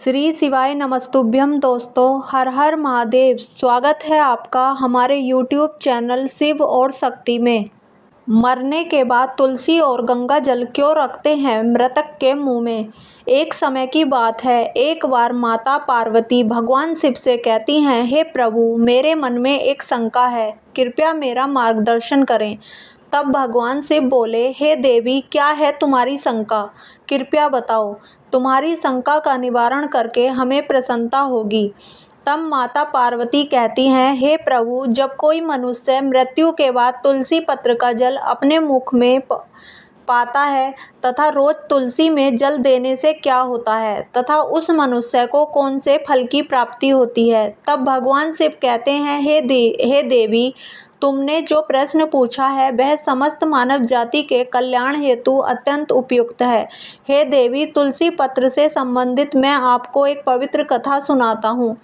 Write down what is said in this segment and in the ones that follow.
श्री शिवाय नमस्तुभ्यम। दोस्तों, हर हर महादेव। स्वागत है आपका हमारे YouTube चैनल शिव और शक्ति में। मरने के बाद तुलसी और गंगा जल क्यों रखते हैं मृतक के मुंह में? एक समय की बात है, एक बार माता पार्वती भगवान शिव से कहती हैं, हे प्रभु, मेरे मन में एक शंका है, कृपया मेरा मार्गदर्शन करें। तब भगवान शिव बोले, हे देवी, क्या है तुम्हारी शंका? कृपया बताओ। तुम्हारी शंका का निवारण करके हमें प्रसन्नता होगी। तब माता पार्वती कहती हैं, हे प्रभु, जब कोई मनुष्य मृत्यु के बाद तुलसी पत्र का जल अपने मुख में पाता है तथा रोज तुलसी में जल देने से क्या होता है तथा उस मनुष्य को कौन से फल की प्राप्ति होती है? तब भगवान शिव कहते हैं, हे देवी, तुमने जो प्रश्न पूछा है वह समस्त मानव जाति के कल्याण हेतु अत्यंत उपयुक्त है। हे देवी, तुलसी पत्र से संबंधित मैं आपको एक पवित्र कथा सुनाता हूँ।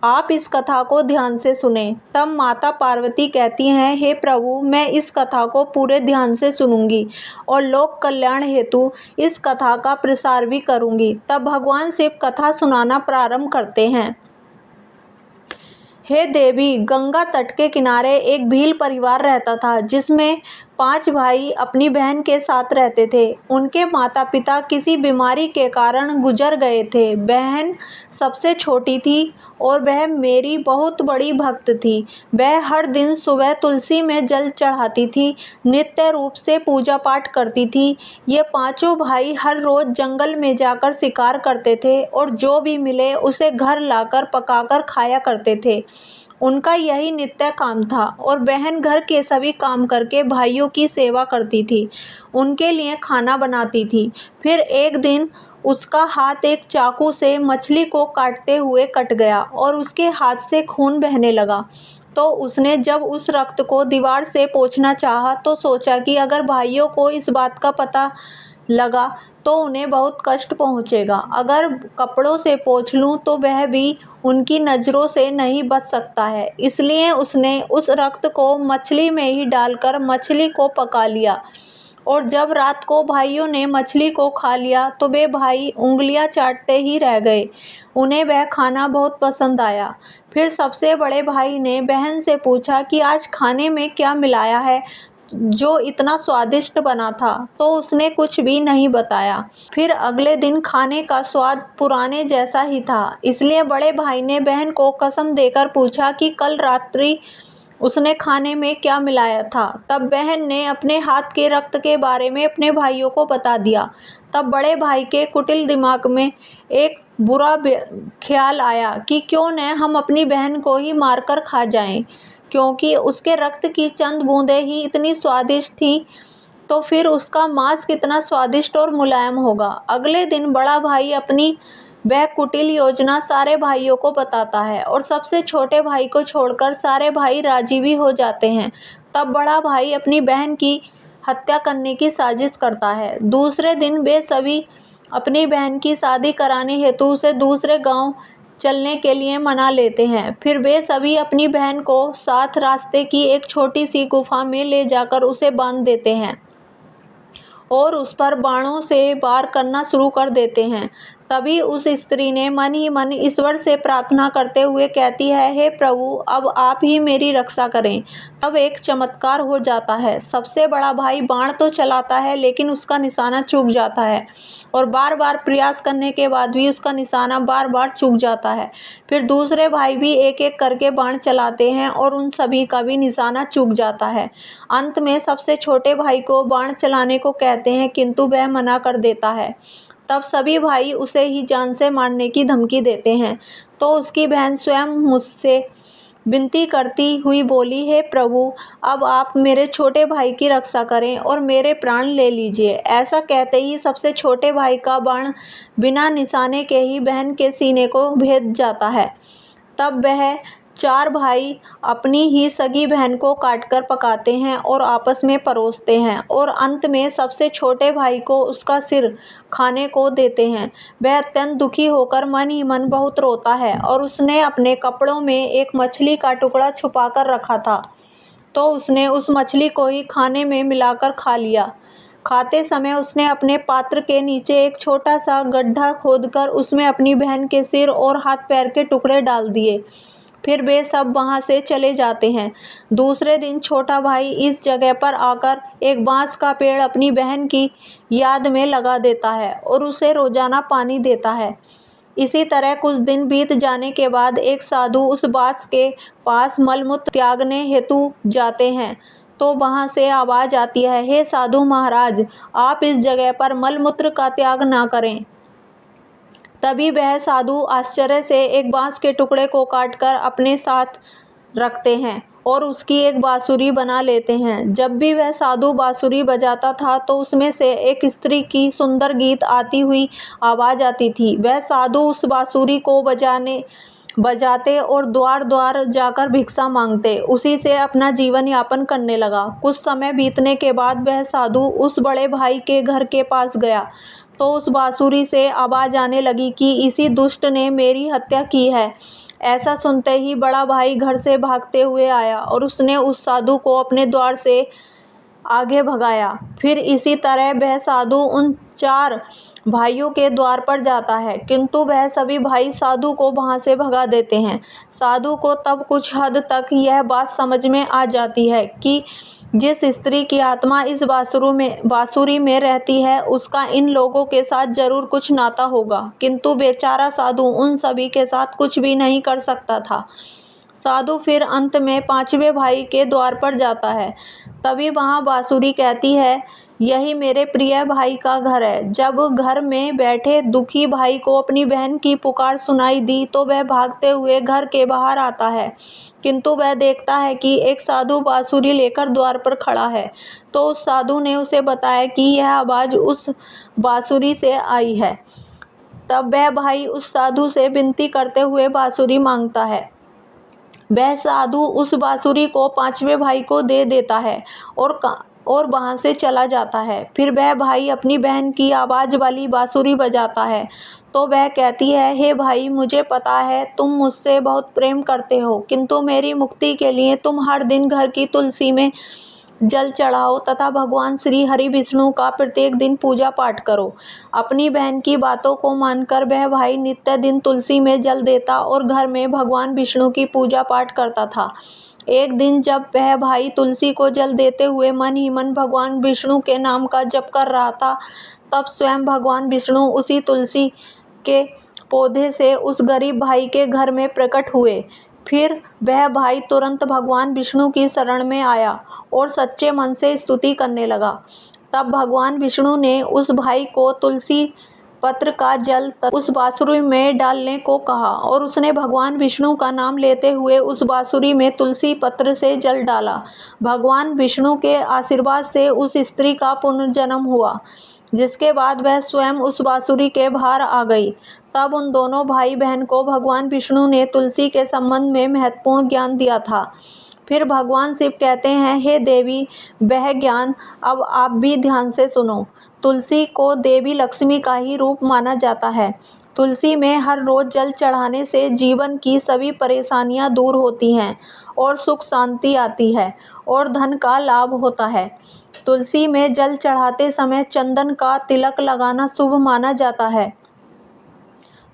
आप इस कथा को ध्यान से सुने। तब माता पार्वती कहती हैं, हे प्रभु, मैं इस कथा को पूरे ध्यान से सुनूंगी और लोक कल्याण हेतु इस कथा का प्रसार भी करूंगी। तब भगवान शिव कथा सुनाना प्रारंभ करते हैं। हे देवी, गंगा तट के किनारे एक भील परिवार रहता था जिसमें 5 भाई अपनी बहन के साथ रहते थे। उनके माता पिता किसी बीमारी के कारण गुजर गए थे। बहन सबसे छोटी थी और वह मेरी बहुत बड़ी भक्त थी। वह हर दिन सुबह तुलसी में जल चढ़ाती थी, नित्य रूप से पूजा पाठ करती थी। ये 5 भाई हर रोज जंगल में जाकर शिकार करते थे और जो भी मिले उसे घर लाकर पकाकर खाया करते थे। उनका यही नित्य काम था और बहन घर के सभी काम करके भाइयों की सेवा करती थी, उनके लिए खाना बनाती थी। फिर एक दिन उसका हाथ एक चाकू से मछली को काटते हुए कट गया और उसके हाथ से खून बहने लगा। तो उसने जब उस रक्त को दीवार से पोंछना चाहा तो सोचा कि अगर भाइयों को इस बात का पता लगा तो उन्हें बहुत कष्ट पहुंचेगा। अगर कपड़ों से पोंछ लूं तो वह भी उनकी नज़रों से नहीं बच सकता है। इसलिए उसने उस रक्त को मछली में ही डालकर मछली को पका लिया और जब रात को भाइयों ने मछली को खा लिया तो वे भाई उंगलियां चाटते ही रह गए। उन्हें वह खाना बहुत पसंद आया। फिर सबसे बड़े भाई ने बहन से पूछा कि आज खाने में क्या मिलाया है जो इतना स्वादिष्ट बना था, तो उसने कुछ भी नहीं बताया। फिर अगले दिन खाने का स्वाद पुराने जैसा ही था। इसलिए बड़े भाई ने बहन को कसम देकर पूछा कि कल रात्रि उसने खाने में क्या मिलाया था। तब बहन ने अपने हाथ के रक्त के बारे में अपने भाइयों को बता दिया। तब बड़े भाई के कुटिल दिमाग में एक बुरा ख्याल आया कि क्यों न हम अपनी बहन को ही मारकर खा जाएं, क्योंकि उसके रक्त की चंद बूंदें ही इतनी स्वादिष्ट थी, तो फिर उसका मांस कितना स्वादिष्ट और मुलायम होगा। अगले दिन बड़ा भाई अपनी वह कुटिल योजना सारे भाइयों को बताता है और सबसे छोटे भाई को छोड़कर सारे भाई राजी भी हो जाते हैं। तब बड़ा भाई अपनी बहन की हत्या करने की साजिश करता है। दूसरे दिन वे सभी अपनी बहन की शादी कराने हेतु उसे दूसरे गांव चलने के लिए मना लेते हैं। फिर वे सभी अपनी बहन को साथ रास्ते की एक छोटी सी गुफा में ले जाकर उसे बांध देते हैं और उस पर बाणों से वार करना शुरू कर देते हैं। तभी उस स्त्री ने मन ही मन ईश्वर से प्रार्थना करते हुए कहती है, हे प्रभु, अब आप ही मेरी रक्षा करें। तब एक चमत्कार हो जाता है। सबसे बड़ा भाई बाण तो चलाता है लेकिन उसका निशाना चूक जाता है और बार बार प्रयास करने के बाद भी उसका निशाना बार बार चूक जाता है। फिर दूसरे भाई भी एक एक करके बाण चलाते हैं और उन सभी का भी निशाना चूक जाता है। अंत में सबसे छोटे भाई को बाण चलाने को कहते हैं किंतु वह मना कर देता है। तब सभी भाई उसे ही जान से मारने की धमकी देते हैं। तो उसकी बहन स्वयं मुझसे विनती करती हुई बोली, हे प्रभु, अब आप मेरे छोटे भाई की रक्षा करें और मेरे प्राण ले लीजिए। ऐसा कहते ही सबसे छोटे भाई का बाण बिना निशाने के ही बहन के सीने को भेद जाता है। तब वह 4 भाई अपनी ही सगी बहन को काटकर पकाते हैं और आपस में परोसते हैं और अंत में सबसे छोटे भाई को उसका सिर खाने को देते हैं। वह अत्यंत दुखी होकर मन ही मन बहुत रोता है और उसने अपने कपड़ों में एक मछली का टुकड़ा छुपाकर रखा था, तो उसने उस मछली को ही खाने में मिलाकर खाते समय उसने अपने पात्र के नीचे एक छोटा सा गड्ढा खोदकर उसमें अपनी बहन के सिर और हाथ पैर के टुकड़े डाल दिए। फिर वे सब वहाँ से चले जाते हैं। दूसरे दिन छोटा भाई इस जगह पर आकर एक बांस का पेड़ अपनी बहन की याद में लगा देता है और उसे रोजाना पानी देता है। इसी तरह कुछ दिन बीत जाने के बाद एक साधु उस बांस के पास मलमूत्र त्यागने हेतु जाते हैं तो वहाँ से आवाज़ आती है, हे साधु महाराज, आप इस जगह पर मलमूत्र का त्याग ना करें। तभी वह साधु आश्चर्य से एक बांस के टुकड़े को काटकर अपने साथ रखते हैं और उसकी एक बांसुरी बना लेते हैं। जब भी वह साधु बांसुरी बजाता था तो उसमें से एक स्त्री की सुंदर गीत आती हुई आवाज़ आती थी। वह साधु उस बांसुरी को बजाते और द्वार द्वार जाकर भिक्षा मांगते, उसी से अपना जीवन यापन करने लगा। कुछ समय बीतने के बाद वह साधु उस बड़े भाई के घर के पास गया तो उस बांसुरी से आवाज़ आने लगी कि इसी दुष्ट ने मेरी हत्या की है। ऐसा सुनते ही बड़ा भाई घर से भागते हुए आया और उसने उस साधु को अपने द्वार से आगे भगाया। फिर इसी तरह वह साधु उन 4 भाइयों के द्वार पर जाता है, किंतु वह सभी भाई साधु को वहां से भगा देते हैं। साधु को तब कुछ हद तक यह बात समझ में आ जाती है कि जिस स्त्री की आत्मा इस बांसुरी में रहती है उसका इन लोगों के साथ जरूर कुछ नाता होगा, किंतु बेचारा साधु उन सभी के साथ कुछ भी नहीं कर सकता था। साधु फिर अंत में 5वें भाई के द्वार पर जाता है। तभी वहाँ बांसुरी कहती है, यही मेरे प्रिय भाई का घर है। जब घर में बैठे दुखी भाई को अपनी बहन की पुकार सुनाई दी तो वह भागते हुए घर के बाहर आता है, किंतु वह देखता है कि एक साधु बांसुरी लेकर द्वार पर खड़ा है। तो उस साधु ने उसे बताया कि यह आवाज़ उस बांसुरी से आई है। तब वह भाई उस साधु से विनती करते हुए बांसुरी मांगता है। वह साधु उस बांसुरी को 5वें भाई को दे देता है और वहाँ से चला जाता है। फिर वह भाई अपनी बहन की आवाज़ वाली बांसुरी बजाता है तो वह कहती है, हे भाई, मुझे पता है तुम मुझसे बहुत प्रेम करते हो, किंतु मेरी मुक्ति के लिए तुम हर दिन घर की तुलसी में जल चढ़ाओ तथा भगवान श्री हरि विष्णु का प्रत्येक दिन पूजा पाठ करो। अपनी बहन की बातों को मानकर वह भाई नित्य दिन तुलसी में जल देता और घर में भगवान विष्णु की पूजा पाठ करता था। एक दिन जब वह भाई तुलसी को जल देते हुए मन ही मन भगवान विष्णु के नाम का जप कर रहा था, तब स्वयं भगवान विष्णु उसी तुलसी के पौधे से उस गरीब भाई के घर में प्रकट हुए। फिर वह भाई तुरंत भगवान विष्णु की शरण में आया और सच्चे मन से स्तुति करने लगा। तब भगवान विष्णु ने उस भाई को तुलसी पत्र का जल उस बांसुरी में डालने को कहा और उसने भगवान विष्णु का नाम लेते हुए उस बांसुरी में तुलसी पत्र से जल डाला। भगवान विष्णु के आशीर्वाद से उस स्त्री का पुनर्जन्म हुआ, जिसके बाद वह स्वयं उस बांसुरी के बाहर आ गई। तब उन दोनों भाई बहन को भगवान विष्णु ने तुलसी के संबंध में महत्वपूर्ण ज्ञान दिया था। फिर भगवान शिव कहते हैं, हे देवी, वह ज्ञान अब आप भी ध्यान से सुनो। तुलसी को देवी लक्ष्मी का ही रूप माना जाता है। तुलसी में हर रोज जल चढ़ाने से जीवन की सभी परेशानियां दूर होती हैं और सुख शांति आती है और धन का लाभ होता है। तुलसी में जल चढ़ाते समय चंदन का तिलक लगाना शुभ माना जाता है।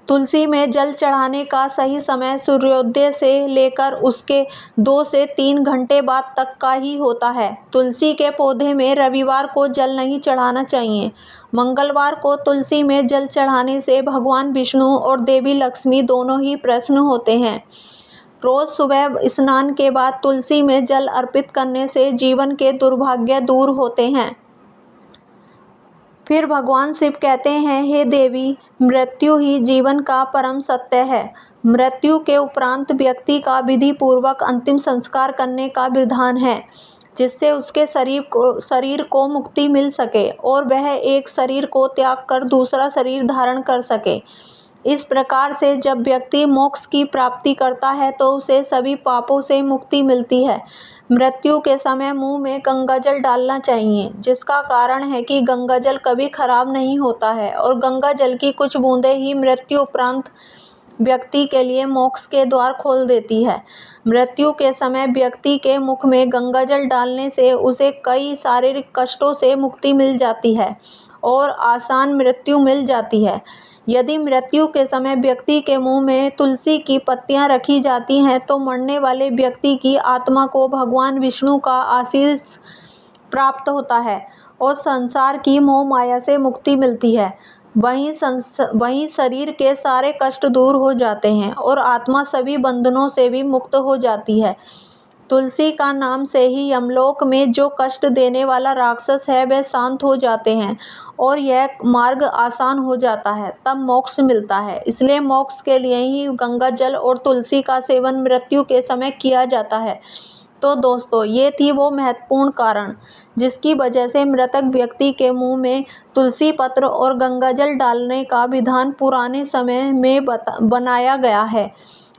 तुलसी में जल चढ़ाने का सही समय सूर्योदय से लेकर उसके 2 से 3 घंटे बाद तक का ही होता है। तुलसी के पौधे में रविवार को जल नहीं चढ़ाना चाहिए। मंगलवार को तुलसी में जल चढ़ाने से भगवान विष्णु और देवी लक्ष्मी दोनों ही प्रसन्न होते हैं। रोज सुबह स्नान के बाद तुलसी में जल अर्पित करने से जीवन के दुर्भाग्य दूर होते हैं। फिर भगवान शिव कहते हैं, हे देवी, मृत्यु ही जीवन का परम सत्य है। मृत्यु के उपरांत व्यक्ति का विधि पूर्वक अंतिम संस्कार करने का विधान है, जिससे उसके शरीर को मुक्ति मिल सके और वह एक शरीर को त्याग कर दूसरा शरीर धारण कर सके। इस प्रकार से जब व्यक्ति मोक्ष की प्राप्ति करता है तो उसे सभी पापों से मुक्ति मिलती है। मृत्यु के समय मुंह में गंगाजल डालना चाहिए, जिसका कारण है कि गंगाजल कभी खराब नहीं होता है और गंगाजल की कुछ बूंदें ही मृत्यु उपरांत व्यक्ति के लिए मोक्ष के द्वार खोल देती है। मृत्यु के समय व्यक्ति के मुख में गंगाजल डालने से उसे कई शारीरिक कष्टों से मुक्ति मिल जाती है और आसान मृत्यु मिल जाती है। यदि मृत्यु के समय व्यक्ति के मुंह में तुलसी की पत्तियां रखी जाती हैं तो मरने वाले व्यक्ति की आत्मा को भगवान विष्णु का आशीष प्राप्त होता है और संसार की मोह माया से मुक्ति मिलती है। वहीं शरीर के सारे कष्ट दूर हो जाते हैं और आत्मा सभी बंधनों से भी मुक्त हो जाती है। तुलसी का नाम से ही यमलोक में जो कष्ट देने वाला राक्षस है वह शांत हो जाते हैं और यह मार्ग आसान हो जाता है, तब मोक्ष मिलता है। इसलिए मोक्ष के लिए ही गंगा जल और तुलसी का सेवन मृत्यु के समय किया जाता है। तो दोस्तों, ये थी वो महत्वपूर्ण कारण जिसकी वजह से मृतक व्यक्ति के मुंह में तुलसी पत्र और गंगाजल डालने का विधान पुराने समय में बनाया गया है।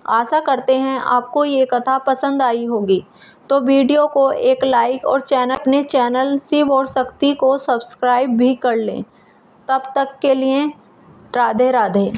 आशा करते हैं आपको ये कथा पसंद आई होगी। तो वीडियो को एक लाइक और अपने चैनल शिव और शक्ति को सब्सक्राइब भी कर लें। तब तक के लिए राधे राधे।